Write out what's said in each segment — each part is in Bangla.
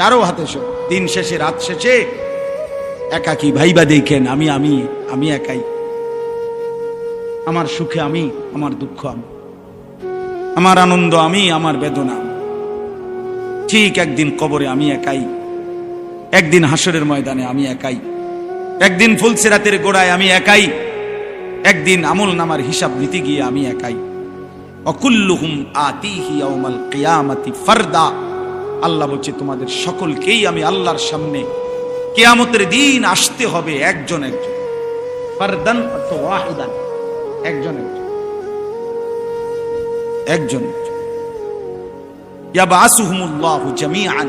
কারো হাতে দিন শেষে, রাত শেষে একাকী ভাইবা দেখেন, আমি আমি আমি একাই। আমার সুখে আমি, আমার দুঃখ আমি, আমার আনন্দ আমি, আমার বেদনা। ঠিক একদিন কবরে আমি একাই, একদিন হাসরের ময়দানে আমি একাই, একদিন ফুলসিরাতের গোড়ায় আমি একাই, একদিন আমল নামার হিসাব নিতে গিয়ে আমি একাই। অকুল্লুহুম আতিহি ইয়াউমাল কিয়ামাতি ফারদা। আল্লাহ বলছে তোমাদের সকলকেই আমি আল্লাহর সামনে কিয়ামতের দিন আসতে হবে একজন একজন। ফারদান অর্থ ওয়াহিদান, একজন একজন, একজন একজন। ইয়াবাসুহুমুল্লাহু জামিআন।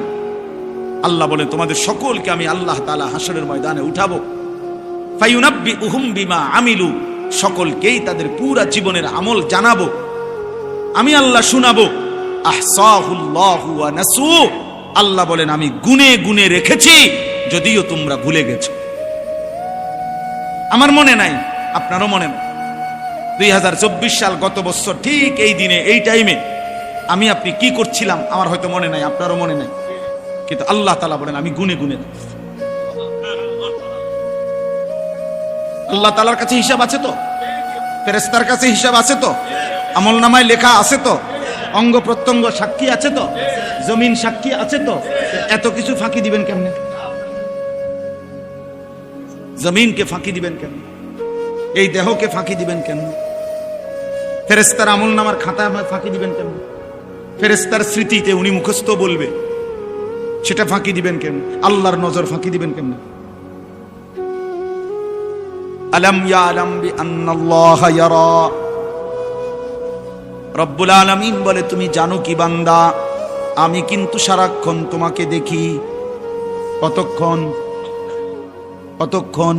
আল্লাহ বলে তোমাদের সকলকে আমি আল্লাহ তাআলা হাসরের ময়দানে উঠাবো। ফায়ুনাব্বিউহুম বিমা আমিলু। সকলকেই তাদের পুরা জীবনের আমল জানাবো, আমি আল্লাহ শুনাবো। আহসাহুল্লাহু ওয়া নাসু। আল্লাহ বলেন আমি গুনে গুনে রেখেছি, যদিও তোমরা ভুলে গেছো। আমার মনে নাই, আপনারও মনে নাই। 2024 সাল গত বছর ঠিক এই দিনে এই টাইমে আমি আপনি কি করছিলাম আমার হয়তো মনে নাই, আপনারও মনে নাই, কিন্তু আল্লাহ তাআলা বলেন আমি গুনে গুনে। আল্লাহ তাআলার কাছে হিসাব আছে তো, ফেরেশতার কাছে হিসাব আছে তো, আমলনামায় লেখা আছে তো, অঙ্গ প্রত্যঙ্গ সাক্ষী আছে তো, জমিন সাক্ষী আছে তো। এত কিছু ফাঁকি দিবেন কেমনে? জমিনকে ফাঁকি দিবেন কেন? এই দেহকে ফাঁকি দিবেন কেন? ফেরেশতার আমলনামার খাতা ফাঁকি দিবেন কেন? ফেরেশতার স্মৃতিতে উনি মুখস্থ বলবে, সেটা ফাঁকি দিবেন কেন? আল্লাহর নজর ফাঁকি দিবেন কেন? আলাম ইয়ালাম বিআন্নাল্লাহা ইয়ারা। রব্বুল আলামিন বলে তুমি জানো কি বান্দা, আমি কিন্তু সারাক্ষণ তোমাকে দেখি। কতক্ষণ? কতক্ষণ?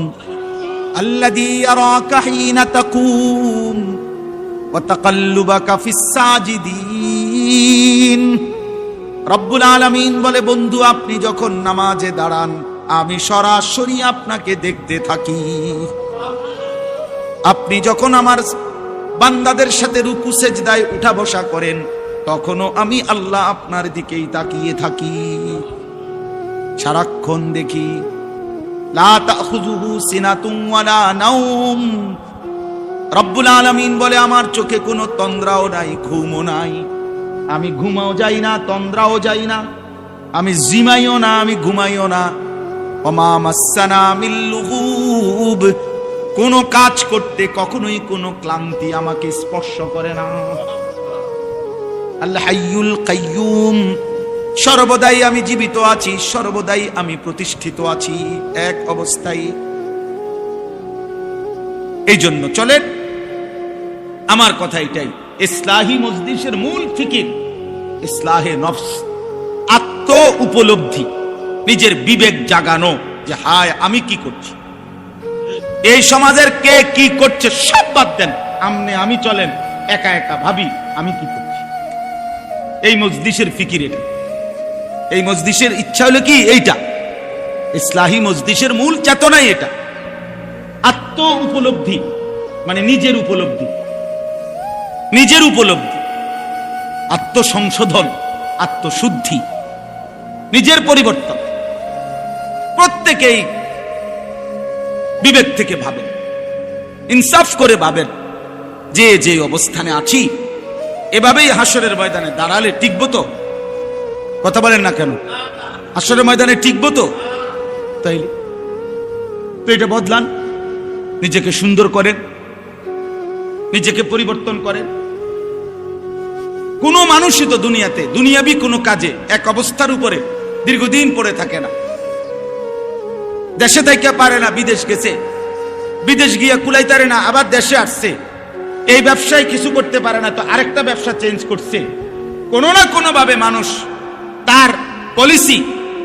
আল্লাযী ইয়ারাকা হিনা তাকুম ওয়া তাকাল্লুবাকা ফিস সাজিদিন। রব্বুল আলামিন বলে বন্ধু আপনি যখন নামাজে দাঁড়ান আমি সরাসরি আপনাকে দেখতে থাকি। আপনি যখন আমার বান্দাদের সাথে রুকু সেজদায় উঠা বসা করেন তখনও আমি আল্লাহ আপনার দিকেই তাকিয়ে থাকি, সারাক্ষণ দেখি। লা তাখুযুহু সিনাতুন ওয়ালা নাওম। রব্বুল আলামিন বলে আমার চোখে কোনো তন্দ্রাও নাই, ঘুমও নাই। আমি ঘুমাও যাই না, তন্দ্রাও যাই না, আমি জিমাইও না, আমি ঘুমাইও না। ওমা মাসসানা মিল লুগুব। কোনো কাজ করতে কখনোই কোনো ক্লান্তি আমাকে স্পর্শ করে না। আল হাইয়ুল কাইয়ুম। সর্বদাই আমি জীবিত আছি, সর্বদাই আমি প্রতিষ্ঠিত আছি এক অবস্থায়। এই জন্য চলেন, আমার কথা এটাই, ইসলাহি মজলিসের মূল ফিকির ইসলাহে নফস, আত্ম উপলব্ধি, নিজের বিবেক জাগানো যে হায় আমি কি করছি, এই সমাজের কে কি করছে সব বাদ দেন, আমনে আমি চলেন, একা একা ভাবি আমি কি করছি। এই মজলিসের ফিকির এটা, এই মজলিসের ইচ্ছা হলো কি এইটা, ইসলাহি মজলিসের মূল চেতনাই এটা। আত্ম উপলব্ধি মানে নিজের উপলব্ধি, নিজের উপলব্ধি, আত্মসংশোধন, আত্মশুদ্ধি, নিজের পরিবর্তন। প্রত্যেকেই বিবেক থেকে ভাবেন, ইনসাফ করে ভাবেন যে যে অবস্থানে আছি এভাবেই হাসরের ময়দানে দাঁড়ালে টিকবো তো? কথা বলেন না কেন? হাসরের ময়দানে টিকবো তো? তাইলে তো এটা বদলান, নিজেকে সুন্দর করেন, নিজেকে পরিবর্তন করেন। কোন মানুষই তো দুনিয়াতে দুনিয়াবি কোনো কাজে এক অবস্থার উপরে দীর্ঘদিন পড়ে থাকে না। দেশে থেকে পারে না, বিদেশ গেছে, বিদেশ গিয়া কুলাইতারে না, আবার দেশে আসছে। এই ব্যবসায় কিছু করতে পারে না তো আরেকটা ব্যবসা চেঞ্জ করছে। কোনো না কোনো ভাবে মানুষ তার পলিসি,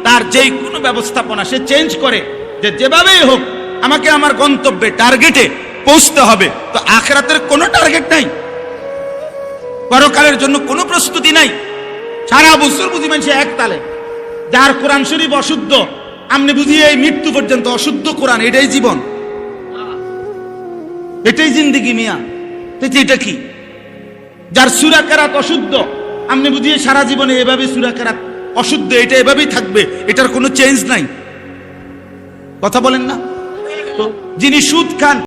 তার যেই কোনো ব্যবস্থাপনা সে চেঞ্জ করে, যে যেভাবেই হোক আমাকে আমার গন্তব্যে টার্গেটে পৌঁছতে হবে। তো আখিরাতের কোনো টার্গেট নাই, পরকালের জন্য কোনো প্রস্তুতি নাই। সারা বছর বুঝি মানুষ এক তালে, যার কোরআন শরীফ অশুদ্ধ আমনে বুঝি এই মৃত্যু পর্যন্ত অশুদ্ধ কোরআন, এটাই জীবন, এটাই জিন্দেগি মিয়া। এটা কি? যার সূরা কেরাত অশুদ্ধ আমনে বুঝি সারা জীবনে এভাবে সূরা কেরাত অশুদ্ধ, এটা এভাবেই থাকবে, এটার কোনো চেঞ্জ নাই। কথা বলেন না? তো যিনি সুদ খান